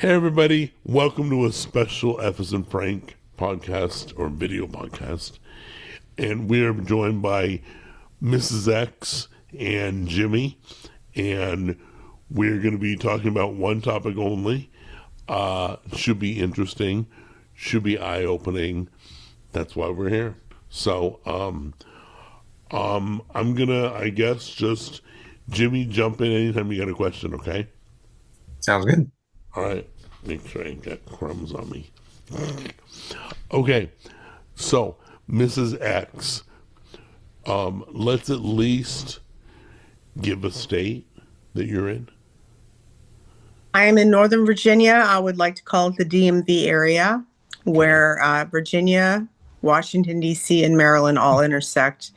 Hey everybody, welcome to a special Ephes and Frank podcast or video podcast. And we are joined by Mrs. X and Jimmy. And we're going to be talking about one topic only. Should be interesting, should be eye-opening. That's why we're here. So, I'm gonna, I guess, just Jimmy jump in anytime you got a question, okay? Sounds good. All right, make sure I ain't got crumbs on me. Okay, so Mrs. X, let's at least give a state that you're in. I am in Northern Virginia. I would like to call it the DMV area, where Virginia, Washington, D.C., and Maryland all intersect,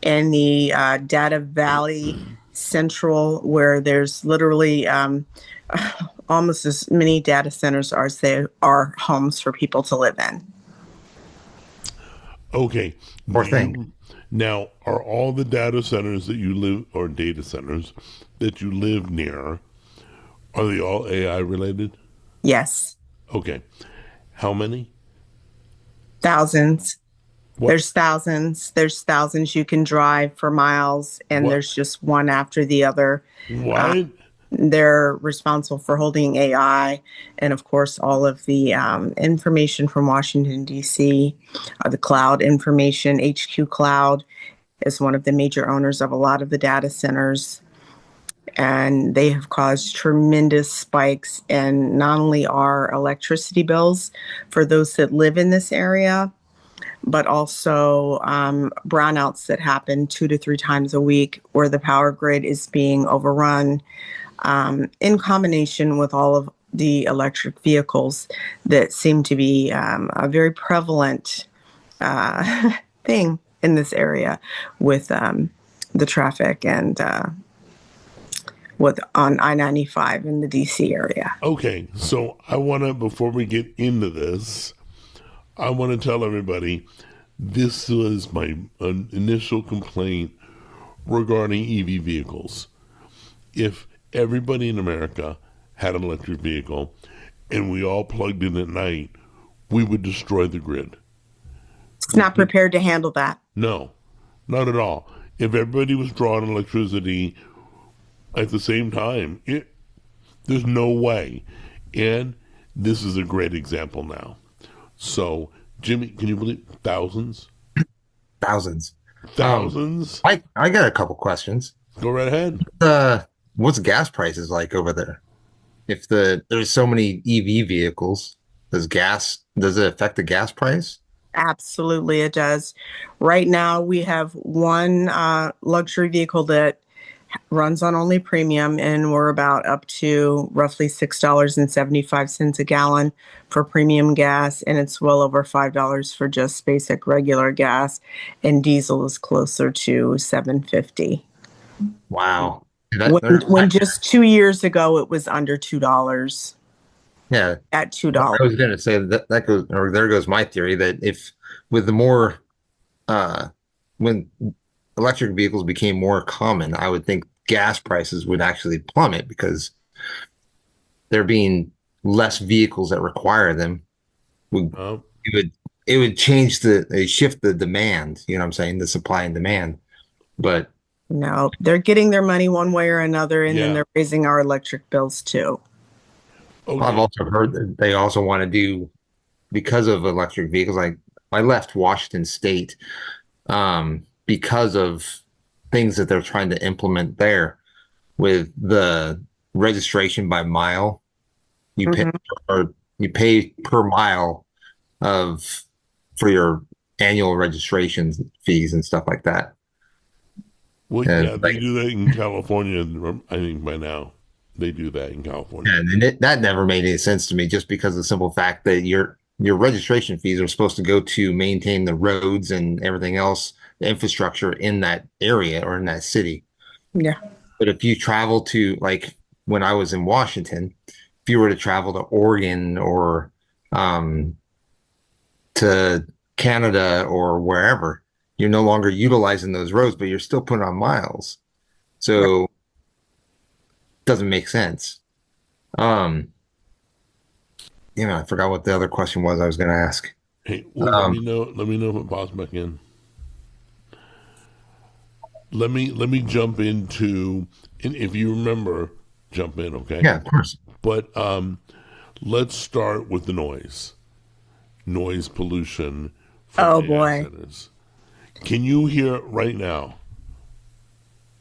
in the Data Valley Central, where there's literally almost as many data centers as there are homes for people to live in. Okay. Poor thing. Now, are all the data centers that you live, or data centers that you live near, are they all AI related? Yes, Okay. How many? thousands. What? There's thousands. There's thousands. You can drive for miles, and What? there's just one after the other. What? They're responsible for holding AI and, of course, all of the information from Washington, D.C., the cloud information. HQ Cloud is one of the major owners of a lot of the data centers. And they have caused tremendous spikes in not only our electricity bills for those that live in this area, but also brownouts that happen 2 to 3 times a week, where the power grid is being overrun, in combination with all of the electric vehicles that seem to be a very prevalent thing in this area with the traffic and on I-95 in the DC area. Okay, so I want to, before we get into this, I want to tell everybody this was my initial complaint regarding EV vehicles. If everybody in America had an electric vehicle and we all plugged in at night, we would destroy the grid. It's not prepared to handle that. No, not at all. If everybody was drawing electricity at the same time, there's no way. And this is a great example now. So, Jimmy, can you believe thousands? Thousands. Thousands? I got a couple questions. Go right ahead. What's gas prices like over there? If there's so many EV vehicles, does it affect the gas price? Absolutely, it does. Right now, we have one luxury vehicle that runs on only premium, and we're about up to roughly $6.75 a gallon for premium gas, and it's well over $5 for just basic regular gas, and diesel is closer to $7.50. Wow. When just 2 years ago it was under $2. Yeah, At $2. I was going to say that goes, or there goes my theory that if with the more when electric vehicles became more common, I would think gas prices would actually plummet because there being less vehicles that require them. It would change shift the demand. You know what I'm saying? The supply and demand. But No, they're getting their money one way or another, and Yeah. then they're raising our electric bills too. Okay. I've also heard that they also want to do, because of electric vehicles. Like, I left Washington State because of things that they're trying to implement there with the registration by mile. You pay or you pay per mile for your annual registration fees and stuff like that. Well, And yeah, they do that in California, I think, by now. They do that in California. and that never made any sense to me, just because of the simple fact that your registration fees are supposed to go to maintain the roads and everything else, the infrastructure in that area or in that city. Yeah. But if you travel to, like when I was in Washington, if you were to travel to Oregon or to Canada or wherever, you're no longer utilizing those roads, but you're still putting on miles. So it doesn't make sense. I forgot what the other question was I was going to ask. Hey, well, let Um, me know. Let me know if it pops back in. Let me jump into, and if you remember, jump in, okay? yeah, of course. But let's start with the noise pollution from Oh AI boy. centers. Can you hear it right now?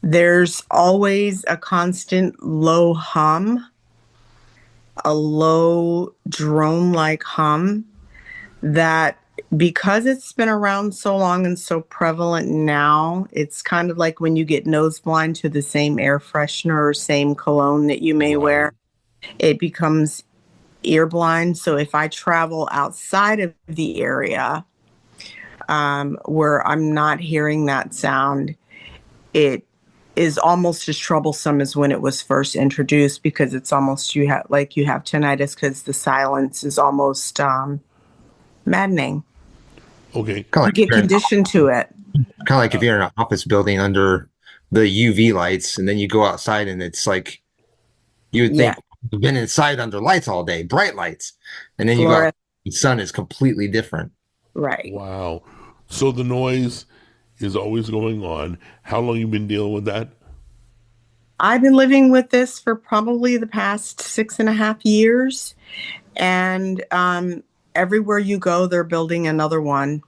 There's always a constant low hum, a low drone like hum that because it's been around so long and so prevalent now, it's kind of like when you get nose blind to the same air freshener or same cologne that you may Right. wear, it becomes ear blind. So if I travel outside of the area where I'm not hearing that sound, it is almost as troublesome as when it was first introduced because it's almost you have tinnitus because the silence is almost maddening. Okay. Kind of You like if get you're in, conditioned to it. kind of like if you're in an office building under the UV lights, and then you go outside, and it's like you would Yeah, think you've been inside under lights all day, bright lights, and then you go out, Florida, the sun is completely different. right. Wow. So the noise is always going on. How long you been dealing with that? I've been living with this for probably the past 6.5 years, and everywhere you go, they're building another one.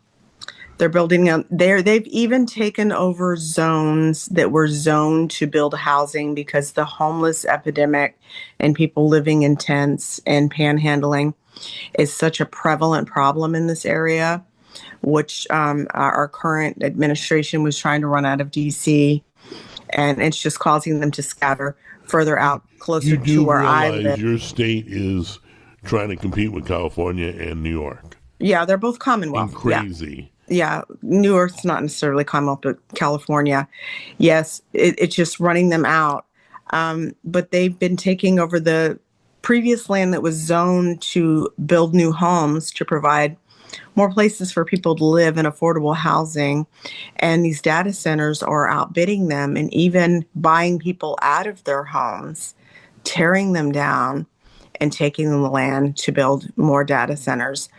They're building there. They've even taken over zones that were zoned to build housing because the homeless epidemic and people living in tents and panhandling is such a prevalent problem in this area, which our current administration was trying to run out of DC, and it's just causing them to scatter further out You closer to do where I realize live. your state is trying to compete with California and New York. Yeah, they're both And Commonwealth. Yeah. crazy. Yeah, New York's not necessarily Commonwealth, but California, yes, it's just running them out. But they've been taking over the previous land that was zoned to build new homes to provide more places for people to live in affordable housing. And these data centers are outbidding them and even buying people out of their homes, tearing them down, and taking the land to build more data centers.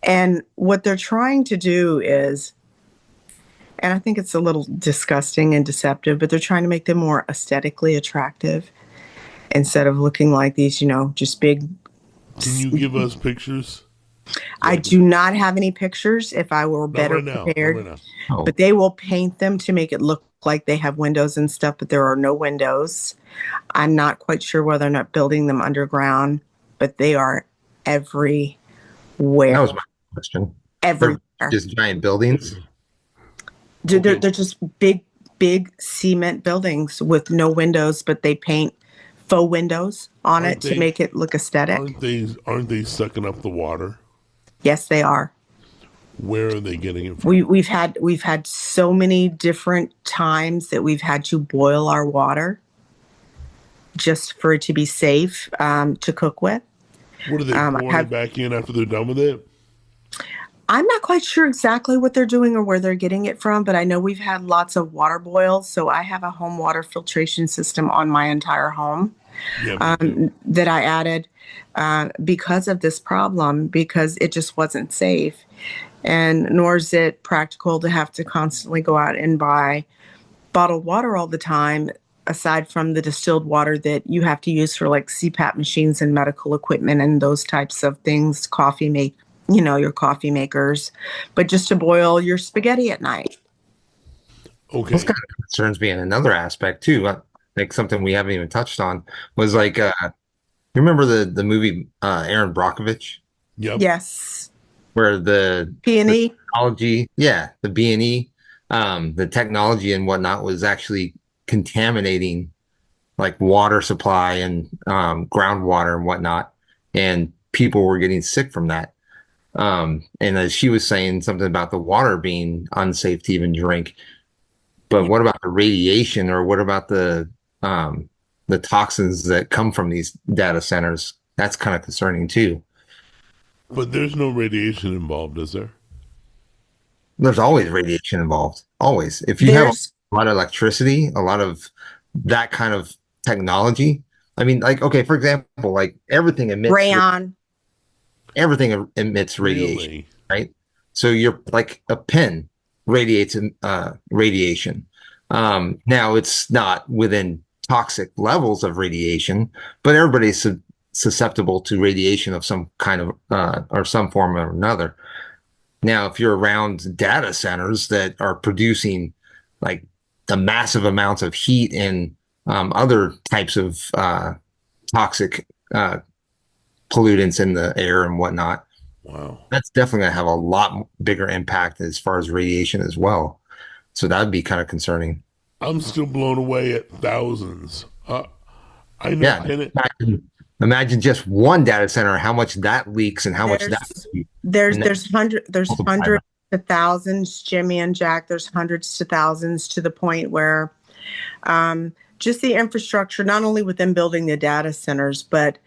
And what they're trying to do is, and I think it's a little disgusting and deceptive, but they're trying to make them more aesthetically attractive instead of looking like these, just big. Can you give us pictures? I do not have any pictures if I were Not better right now. Not prepared, right now. Oh, but they will paint them to make it look like they have windows and stuff, but there are no windows. I'm not quite sure whether or not building them underground, but they are everywhere. that was my question. They're Everywhere. just giant buildings. They're, Okay. they're just big, big cement buildings with no windows, but they paint faux windows on Aren't it to they make it look aesthetic. aren't they sucking up the water? Yes, they are. Where are they getting it from? We've had so many different times that we've had to boil our water just for it to be safe to cook with. What are they pouring it back in after they're done with it? I'm not quite sure exactly what they're doing or where they're getting it from, but I know we've had lots of water boils. So I have a home water filtration system on my entire home Yeah, me too. that I added because of this problem, because it just wasn't safe. And nor is it practical to have to constantly go out and buy bottled water all the time, aside from the distilled water that you have to use for like CPAP machines and medical equipment and those types of things, your coffee makers, but just to boil your spaghetti at night. Okay. This kind of concerns me in another aspect too. Like something we haven't even touched on was like, you remember the movie Aaron Brockovich, Yep. Yes. where the Peony. technology, yeah, the B&E, the technology and whatnot was actually contaminating like water supply and groundwater and whatnot, and people were getting sick from that. And as she was saying something about the water being unsafe to even drink, but what about the radiation, or what about the toxins that come from these data centers? That's kind of concerning too. But there's no radiation involved, is there? There's always radiation involved. Always. If you have There's a lot of electricity, a lot of that kind of technology. I mean, like, okay, for example, like everything emits. rayon. everything emits radiation, Really? right? So you're like a pen radiates radiation. Now it's not within toxic levels of radiation, but everybody's susceptible to radiation of some kind of or some form or another. Now, if you're around data centers that are producing like the massive amounts of heat and other types of toxic pollutants in the air and whatnot, Wow. that's definitely going to have a lot bigger impact as far as radiation as well. So that would be kind of concerning. I'm still blown away at thousands. I know. Yeah, imagine just one data center, how much that leaks and how much that. There's multiply hundreds to thousands, Jimmy and Jack. There's hundreds to thousands to the point where just the infrastructure, not only within building the data centers, but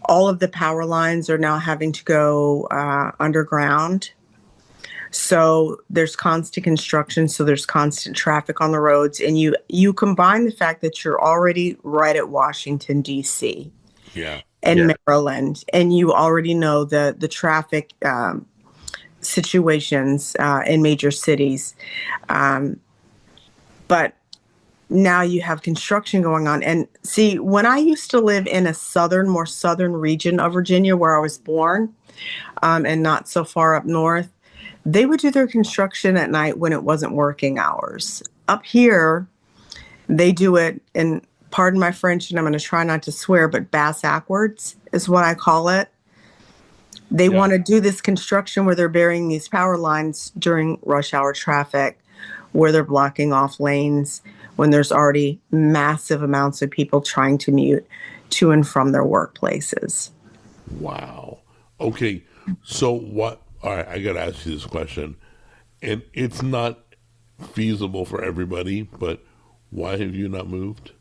all of the power lines are now having to go underground. So there's constant construction, so there's constant traffic on the roads, and you combine the fact that you're already right at Washington, D.C. Yeah. and Yeah. Maryland, and you already know the traffic situations in major cities. But now you have construction going on. And see, when I used to live in a more southern region of Virginia where I was born, and not so far up north, they would do their construction at night when it wasn't working hours. Up here, they do it, and pardon my French, and I'm going to try not to swear, but bass-ackwards is what I call it. They want to do this construction where they're burying these power lines during rush hour traffic, where they're blocking off lanes, when there's already massive amounts of people trying to commute to and from their workplaces. Wow. Okay. So what? All right. I got to ask you this question, and it's not feasible for everybody, but why have you not moved?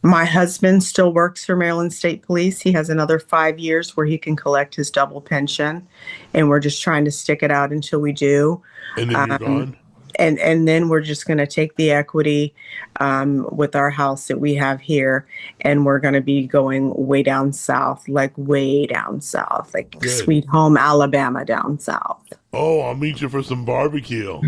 My husband still works for Maryland State Police. He has another 5 years where he can collect his double pension, and we're just trying to stick it out until we do. And then you're gone? And then we're just going to take the equity with our house that we have here, and we're going to be going way down south, like Good. Sweet Home Alabama down south. Oh, I'll meet you for some barbecue.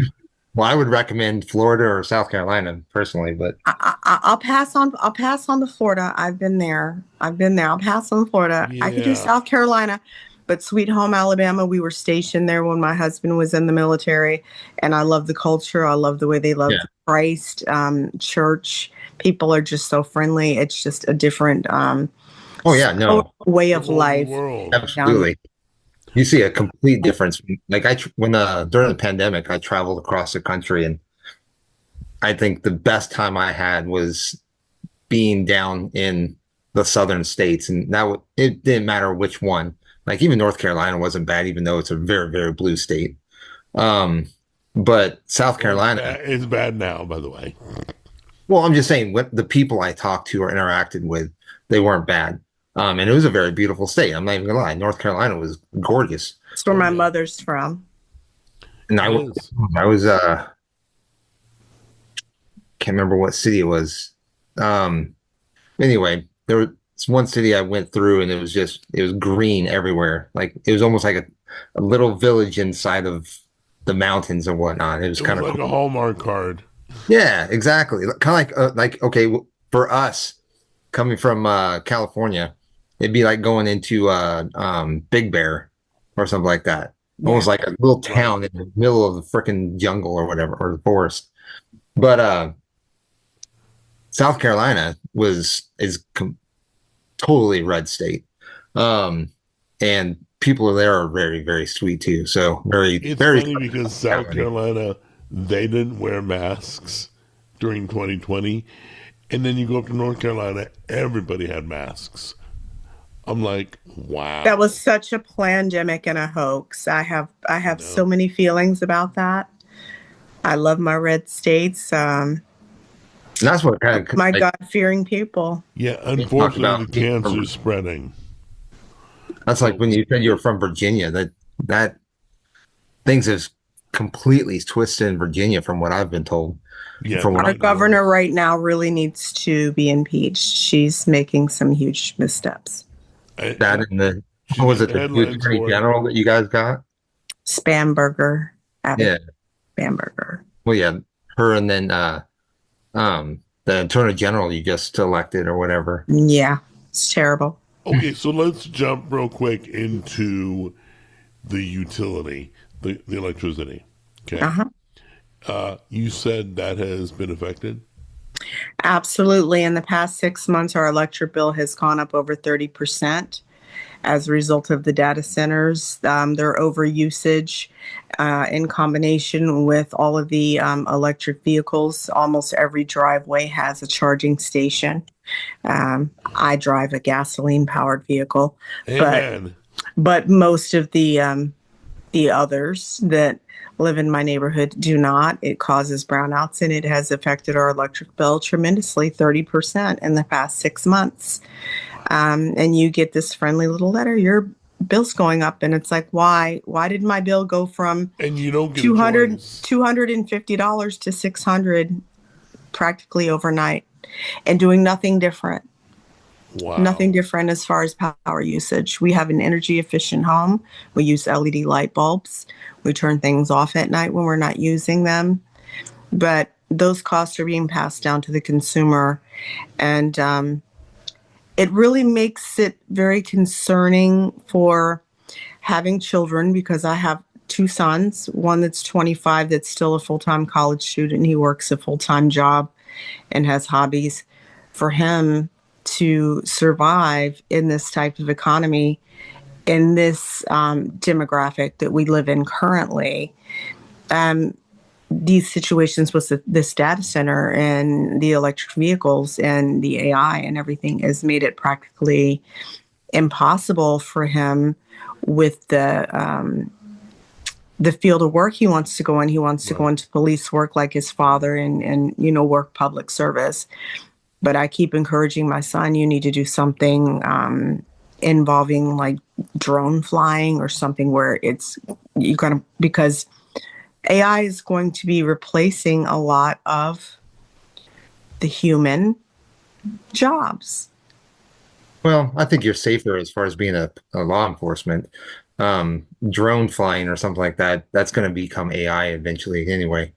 Well, I would recommend Florida or South Carolina personally, but I'll pass on the Florida. I've been there. I'll pass on Florida. I could do Yeah. South Carolina, but Sweet Home Alabama, we were stationed there when my husband was in the military, and I love the culture. I love the way they love Christ, church. People are just so friendly. It's just a different way of life. World. absolutely. You see a complete difference. Like when during the pandemic, I traveled across the country, and I think the best time I had was being down in the southern states, and it didn't matter which one. Like even North Carolina wasn't bad, even though it's a very, very blue state. But South Carolina, It's bad now, by the way. well, I'm just saying what the people I talked to or interacted with, they weren't bad. And it was a very beautiful state. I'm not even gonna lie. North Carolina was gorgeous. That's where my mother's from. And It is. I was can't remember what city it was. Anyway, there was one city I went through, and it was green everywhere. Like it was almost like a little village inside of the mountains and whatnot. It was It kind was of like a Hallmark card. yeah, exactly. Kind of like okay, for us coming from California, it'd be like going into Big Bear or something like that. Almost like a little town in the middle of the freaking jungle or whatever, or the forest. But South Carolina is totally red state, and people there are very, very sweet too. So It's very funny because South Carolina, they didn't wear masks during 2020, and then you go up to North Carolina, everybody had masks. I'm like, wow. That was such a pandemic and a hoax. I have so many feelings about that. I love my red states. And that's what kind of My God-fearing people. Yeah, unfortunately, about the cancer's spreading. That's like when you said you were from Virginia. That things have completely twisted in Virginia, from what I've been told. Yeah, From what Our I know. governor right now really needs to be impeached. She's making some huge missteps. That and She Was got it the headlines Attorney for it. General that you guys got? Spamberger, Abbott Yeah. Spamberger. Well, yeah, her and then the Attorney General you just elected or whatever. Yeah, it's terrible. Okay, so let's jump real quick into the utility, the electricity. Okay. Uh-huh. You said that has been affected. Absolutely. In the past 6 months, our electric bill has gone up over 30% as a result of the data centers, their overusage, in combination with all of the electric vehicles. Almost every driveway has a charging station. I drive a gasoline-powered vehicle, but Amen. most of the others that live in my neighborhood do not. It causes brownouts, and it has affected our electric bill tremendously, 30% in the past 6 months. And you get this friendly little letter, your bill's going up, and it's like, why did my bill go from And you don't get a 200 choice. $250 to 600 practically overnight, and doing nothing different. Wow. Nothing different as far as power usage. We have an energy efficient home. We use LED light bulbs. We turn things off at night when we're not using them. But those costs are being passed down to the consumer. And it really makes it very concerning for having children, because I have two sons, one that's 25 that's still a full-time college student. He works a full-time job and has hobbies. For him to survive in this type of economy, in this demographic that we live in currently, these situations with this data center and the electric vehicles and the AI and everything has made it practically impossible for him with the field of work he wants to go in. He wants to go into police work like his father, and work public service. But I keep encouraging my son, you need to do something involving like drone flying or something where you gotta, because AI is going to be replacing a lot of the human jobs. Well, I think you're safer as far as being a law enforcement. Drone flying or something like that, that's going to become AI eventually anyway.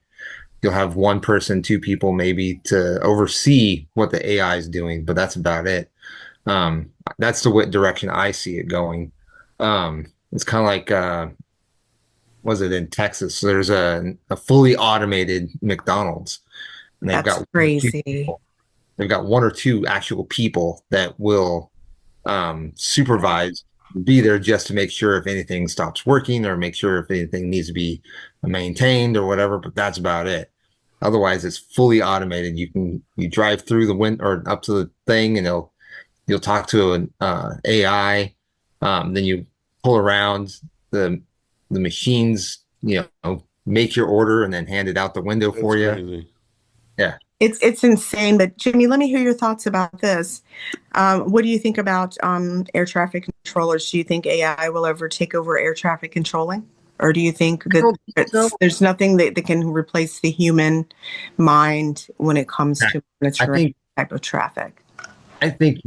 You'll have one person, two people maybe to oversee what the AI is doing, but that's about it. That's the direction I see it going. It's kind of like, was it in Texas? There's a fully automated McDonald's, and That's crazy. they've got one or two actual people that will supervise, be there just to make sure if anything stops working or make sure if anything needs to be maintained or whatever, but that's about it. Otherwise, it's fully automated. You drive through the window or up to the thing, and you'll talk to an AI. Then you pull around the machines, make your order and then hand it out the window for you. Crazy. Yeah. It's insane. But Jimmy, let me hear your thoughts about this. What do you think about air traffic controllers? Do you think AI will ever take over air traffic controlling? Or do you think that there's nothing that can replace the human mind when it comes to monitoring type of traffic? I think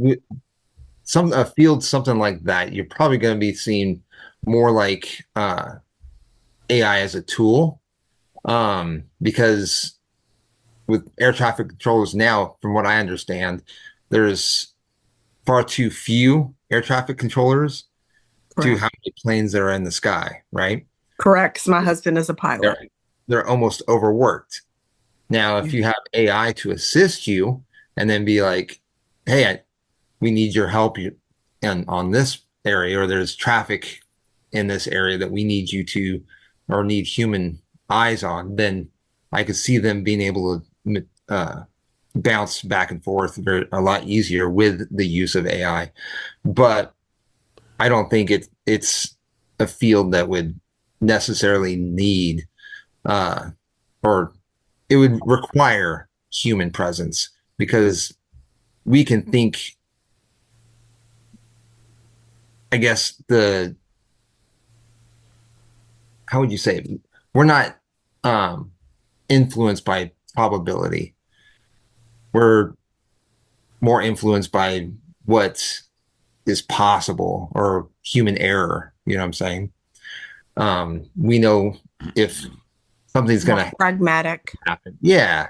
a field something like that, you're probably going to be seeing more like AI as a tool, because with air traffic controllers now, from what I understand, there's far too few air traffic controllers to how many planes there are in the sky, right? Correct, because my husband is a pilot. They're almost overworked. Now, if you have AI to assist you and then be like, hey, we need your help on this area, or there's traffic in this area that we need you to, or need human eyes on, then I could see them being able to bounce back and forth a lot easier with the use of AI. But I don't think it's a field that would necessarily need or it would require human presence, because we can think, I guess how would you say it? We're not influenced by probability. We're more influenced by what is possible, or human error. You know what I'm saying? We know if something's going More to pragmatic. happen. Yeah.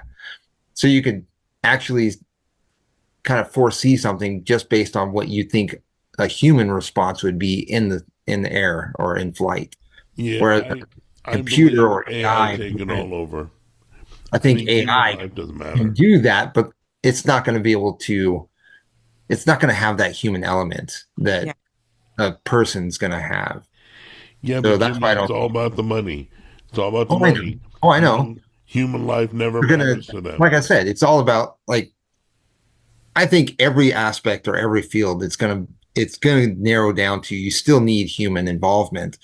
So you could actually kind of foresee something just based on what you think a human response would be in the air or in flight. Yeah, Whereas a I computer believe or AI AI, taking all over. I I think think human AI life doesn't can matter. do that, but it's not going to be able to, it's not going to have that human element that Yeah. a person's going to have. Yeah, So but that's why Jimmy, I it's don't all think, about the money. It's all about the oh, I know. money. Oh, I know. Human life never We're going to, matters to them. like I said, it's all about like, I think every aspect or every field, it's going to narrow down to you still need human involvement,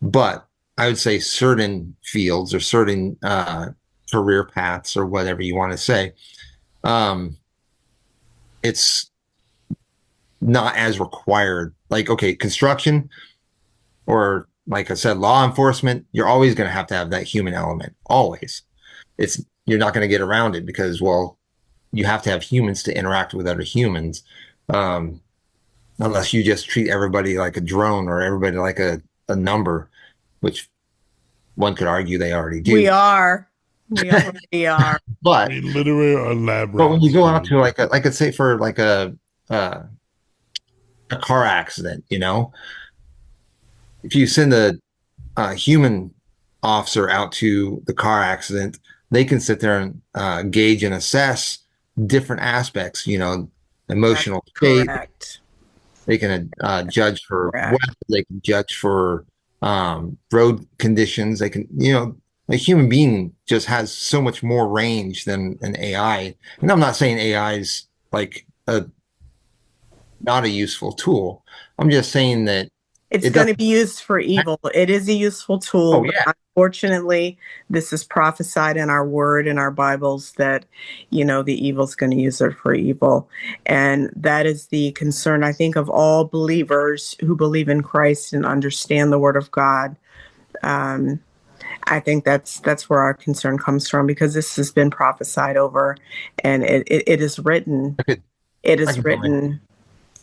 but I would say certain fields or certain career paths or whatever you want to say, um, it's not as required. Like, okay, construction or like I said, law enforcement, you're always going to have that human element. Always. It's You're not going to get around it because, well, you have to have humans to interact with other humans. Um, Unless you just treat everybody like a drone or everybody like a number, which one could argue they already We do. are. We already are. I But mean, literally are lab when you rats, go out Jimmy. to like I say for like uh, a car accident, if you send a human officer out to the car accident, they can sit there and gauge and assess different aspects, That's emotional state. correct. They can judge for Correct. weather. They can judge for road conditions. They can, a human being just has so much more range than an AI. And I'm not saying AI is like not a useful tool. I'm just saying that It's it going to doesn't. be used for evil. It is a useful tool, Oh but yeah, unfortunately, this is prophesied in our word in our Bibles that, the evil's going to use it for evil. And that is the concern, I think, of all believers who believe in Christ and understand the word of God. Um, I think that's where our concern comes from, because this has been prophesied over, and it is written. I could It I is can go in, written.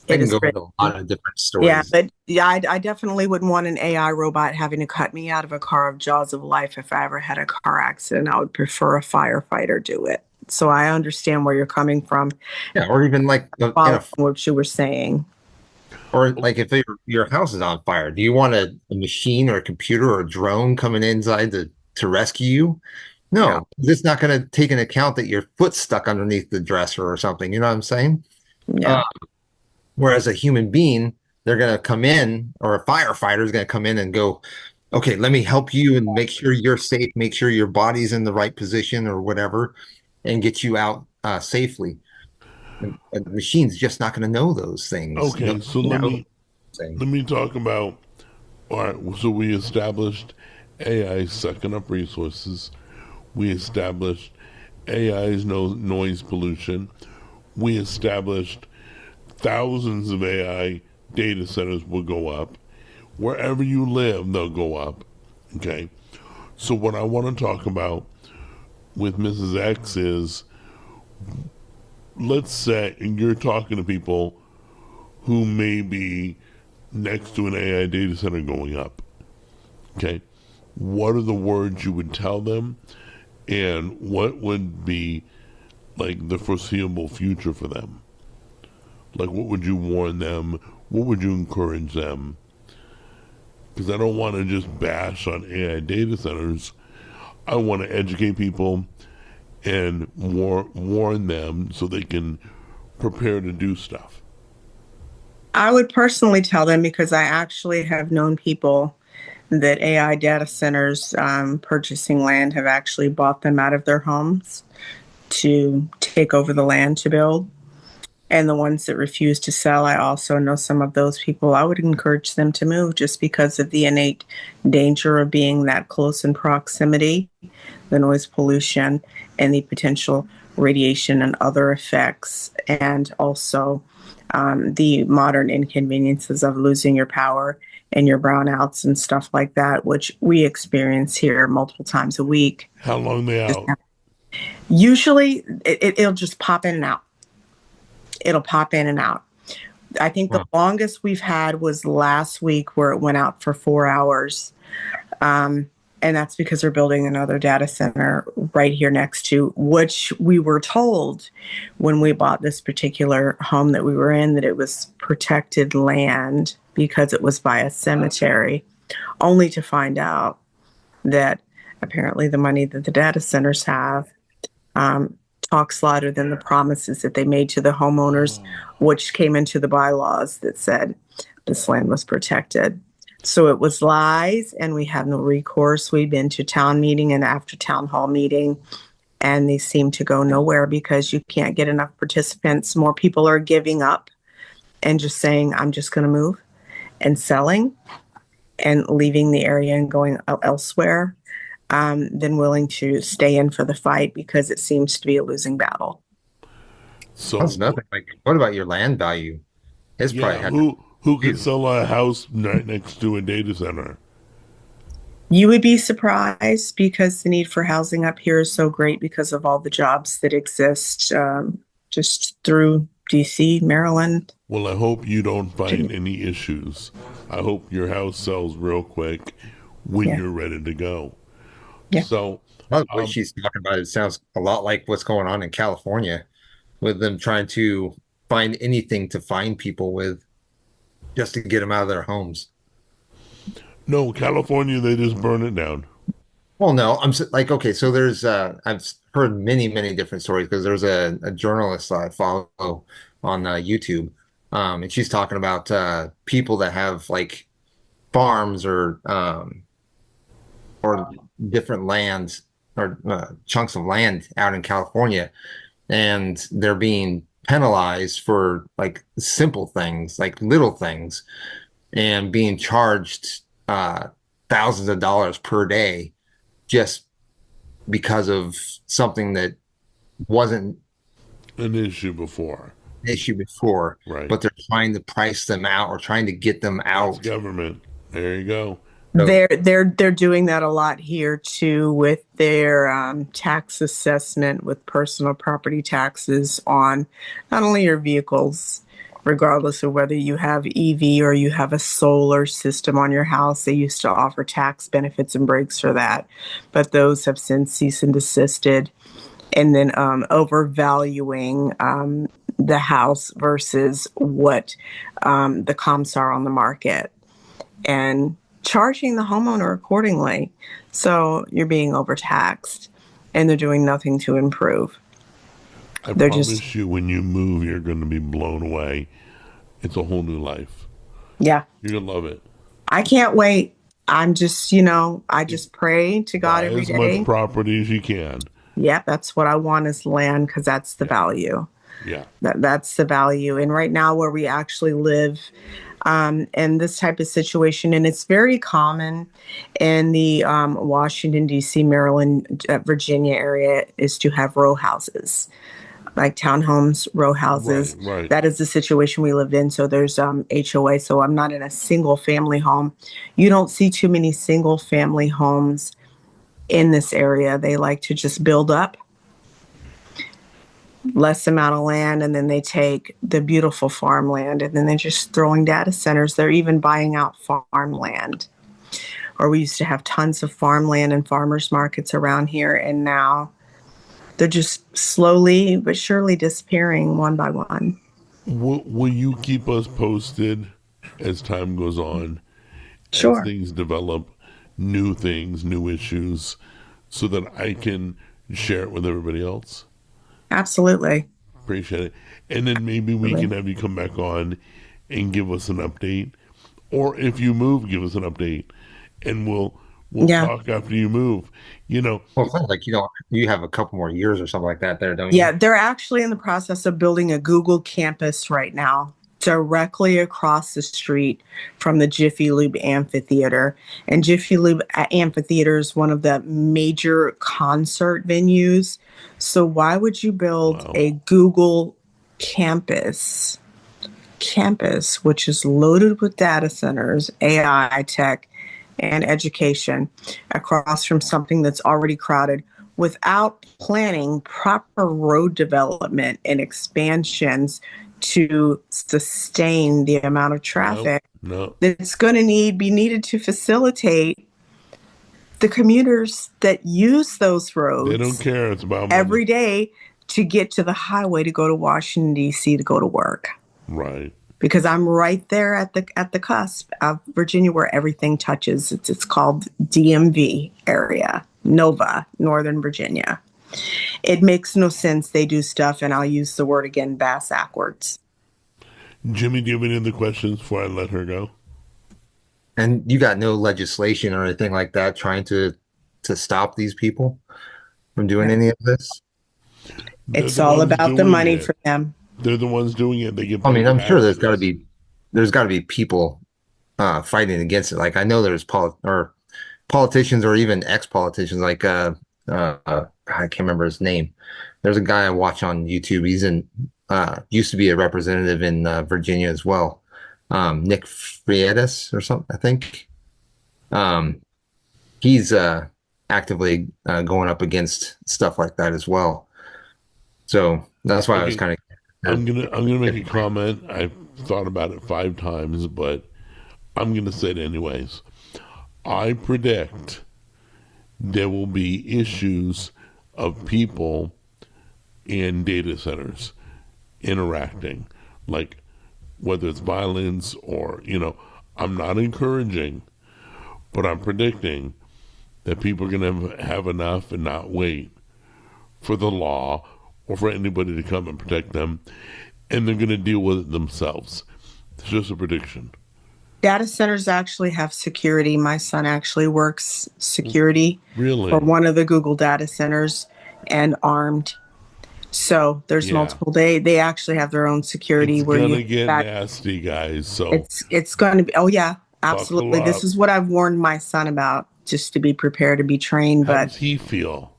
I It can is go into a written. lot of different Yeah, stories. but yeah, I definitely wouldn't want an AI robot having to cut me out of a car of jaws of life. If I ever had a car accident, I would prefer a firefighter do it. So I understand where you're coming from, Yeah, or even like following what you were saying. or like if your house is on fire, do you want a machine or a computer or a drone coming inside to rescue you? No, No, it's not going to take into account that your foot's stuck underneath the dresser or something. You know what I'm saying? Uh, yeah, Whereas a human being, they're going to come in, or a firefighter is going to come in and go, okay, let me help you and make sure you're safe, make sure your body's in the right position or whatever, and get you out safely. And the machine's just not going to know those things. No, Okay, so let no. me let me talk about. All right, so we established AI sucking up resources. We established AI's noise pollution. We established thousands of AI data centers will go up. Wherever you live, they'll go up. Okay. So what I want to talk about with Mrs. X is, let's say you're talking to people who may be next to an AI data center going up. Okay. What are the words you would tell them, and what would be like the foreseeable future for them? Like, what would you warn them? What would you encourage them? Because I don't want to just bash on AI data centers. I want to educate people and warn them so they can prepare to do stuff. I would personally tell them, because I actually have known people that AI data centers purchasing land have actually bought them out of their homes to take over the land to build. And the ones that refuse to sell, I also know some of those people. I would encourage them to move, just because of the innate danger of being that close in proximity, the noise pollution, and the potential radiation and other effects, and also the modern inconveniences of losing your power and your brownouts and stuff like that, which we experience here multiple times a week. How long they out? Usually, it'll just pop in and out. It'll pop in and out. I think the Wow. longest we've had was last week where it went out for 4 hours. And that's because they're building another data center right here next to, which we were told when we bought this particular home that we were in, that it was protected land because it was by a cemetery, only to find out that apparently the money that the data centers have talks louder than the promises that they made to the homeowners, which came into the bylaws that said this land was protected. So it was lies, and we have no recourse. We've been to town meeting and after town hall meeting, and they seem to go nowhere because you can't get enough participants. More people are giving up and just saying, I'm just going to move, and selling and leaving the area and going elsewhere than willing to stay in for the fight because it seems to be a losing battle. So That's nothing. Like, what about your land value? It's probably yeah, had who could sell a house right next to a data center? You would be surprised because the need for housing up here is so great because of all the jobs that exist just through DC, Maryland. Well, I hope you don't find any issues. I hope your house sells real quick when Yeah. you're ready to go. Yeah. So, what she's talking about. It sounds a lot like what's going on in California with them trying to find anything to find people with just to get them out of their homes. no, California, they just burn it down. Well, no, like, okay, so there's I've heard many different stories because there's a journalist I follow on YouTube, and she's talking about people that have like farms or different lands or chunks of land out in California, and they're being penalized for like simple things, like little things, and being charged thousands of dollars per day just because of something that wasn't An issue before. an issue before, Right. but they're trying to price them out or trying to get them It's out. government. There you go. So- They're doing that a lot here too with their tax assessment with personal property taxes on not only your vehicles, regardless of whether you have EV or you have a solar system on your house. They used to offer tax benefits and breaks for that, but those have since ceased and desisted. And then overvaluing the house versus what the comps are on the market, and charging the homeowner accordingly. So you're being overtaxed, and they're doing nothing to improve. I They're promise just- you, when you move, you're going to be blown away. It's a whole new life. Yeah, You're going to love it. I can't wait. I'm just, I just pray to God Buy every as day. much property as you can. Yeah, that's what I want is land because that's the value. Yeah. That's the value. And right now, where we actually live, in this type of situation, and it's very common in the Washington, D.C., Maryland, Virginia area, is to have row houses, like townhomes, row houses. Right. That is the situation we lived in. So there's HOA. So I'm not in a single family home. You don't see too many single family homes in this area. They like to just build up less amount of land, and then they take the beautiful farmland and then they're just throwing data centers. They're even buying out farmland. Or we used to have tons of farmland and farmers markets around here, and now they're just slowly but surely disappearing one by one. Will you keep us posted as time goes on? Sure. As things develop, new things, new issues, so that I can share it with everybody else? Absolutely. Appreciate it. And then maybe we can have you come back on and give us an update. Or if you move, give us an update. And we'll Yeah. talk after you move. Well, it sounds like you have a couple more years or something like that there, don't you? Yeah, they're actually in the process of building a Google campus right now, directly across the street from the Jiffy Lube Amphitheater. And Jiffy Lube Amphitheater is one of the major concert venues. So why would you build a Google campus, which is loaded with data centers, AI tech, and education, across from something that's already crowded, without planning proper road development and expansions to sustain the amount of traffic No, that's going to be needed to facilitate the commuters that use those roads. they don't care. It's about money. Every day to get to the highway to go to Washington, D.C. to go to work. Right. Because I'm right there at the cusp of Virginia where everything touches. It's called DMV area, Nova, Northern Virginia. It makes no sense. They do stuff, and I'll use the word again, backwards. Jimmy, do you have any other questions before I let her go? And you got no legislation or anything like that trying to stop these people from doing any of this? It's all about the money for them. They're the ones doing it. They get. I mean, I'm sure there's got to be people fighting against it. Like I know there's politicians or even ex-politicians. Like I can't remember his name. There's a guy I watch on YouTube. He's used to be a representative in Virginia as well. Nick Friedas or something, I think. He's actively going up against stuff like that as well. So that's why I was kind of. I'm gonna make a comment. I've thought about it 5 times, but I'm gonna say it anyways. I predict there will be issues of people in data centers interacting, like whether it's violence or, I'm not encouraging, but I'm predicting that people are going to have enough and not wait for the law or for anybody to come and protect them, and they're going to deal with it themselves. It's just a prediction. Data centers actually have security. My son actually works security Really? for one of the Google data centers and armed. So there's multiple. They actually have their own security. It's gonna get nasty, guys. So it's going to be. Oh yeah, absolutely. This is what I've warned my son about, just to be prepared to be trained. How does he feel?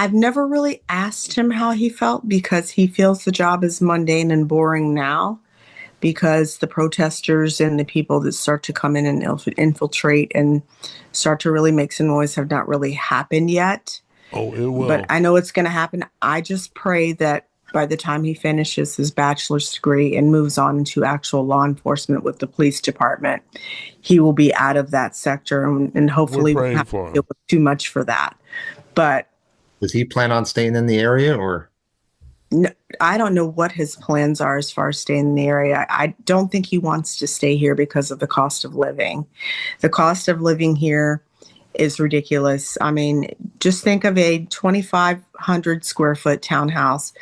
I've never really asked him how he felt because he feels the job is mundane and boring now, because the protesters and the people that start to come in and infiltrate and start to really make some noise have not really happened yet. Oh, it will. But I know it's going to happen. I just pray that by the time he finishes his bachelor's degree and moves on into actual law enforcement with the police department, he will be out of that sector, and hopefully we're won't have to deal with too much for that. But does he plan on staying in the area, or? No, I don't know what his plans are as far as staying in the area. I don't think he wants to stay here because of the cost of living. The cost of living here is ridiculous. I mean, just think of a 2,500 square foot townhouse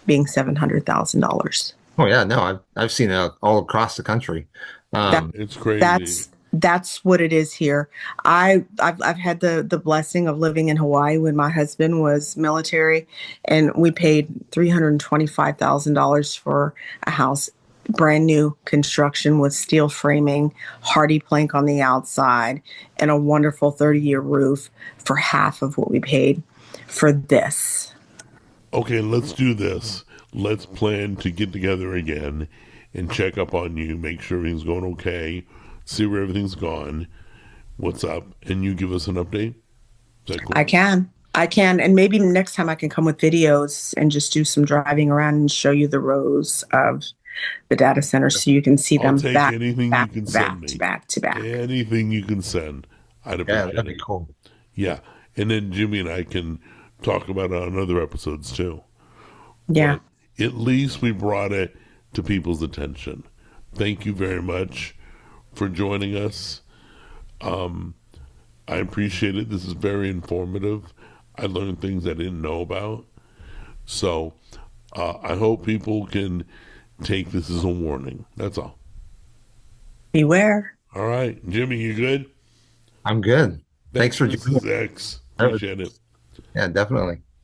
being $700,000. Oh yeah, no, I've seen it all across the country. It's crazy. That's what it is here. I've had the blessing of living in Hawaii when my husband was military, and we paid $325,000 for a house, brand new construction with steel framing, hardy plank on the outside, and a wonderful 30-year roof for half of what we paid for this. Okay, let's do this. Let's plan to get together again and check up on you, make sure everything's going okay, see where everything's gone, what's up, and you give us an update. Is that cool? I can, and maybe next time I can come with videos and just do some driving around and show you the rows of the data centers so you can see them back to back. Anything you can send. I'd appreciate it. That'd be cool. Yeah, and then Jimmy and I can talk about it on other episodes too. Yeah. But at least we brought it to people's attention. Thank you very much for joining us. I appreciate it. This is very informative. I learned things I didn't know about. So I hope people can take this as a warning. That's all. Beware. All right. Jimmy, you good? I'm good. Thanks for joining us. Appreciate it. Yeah, definitely.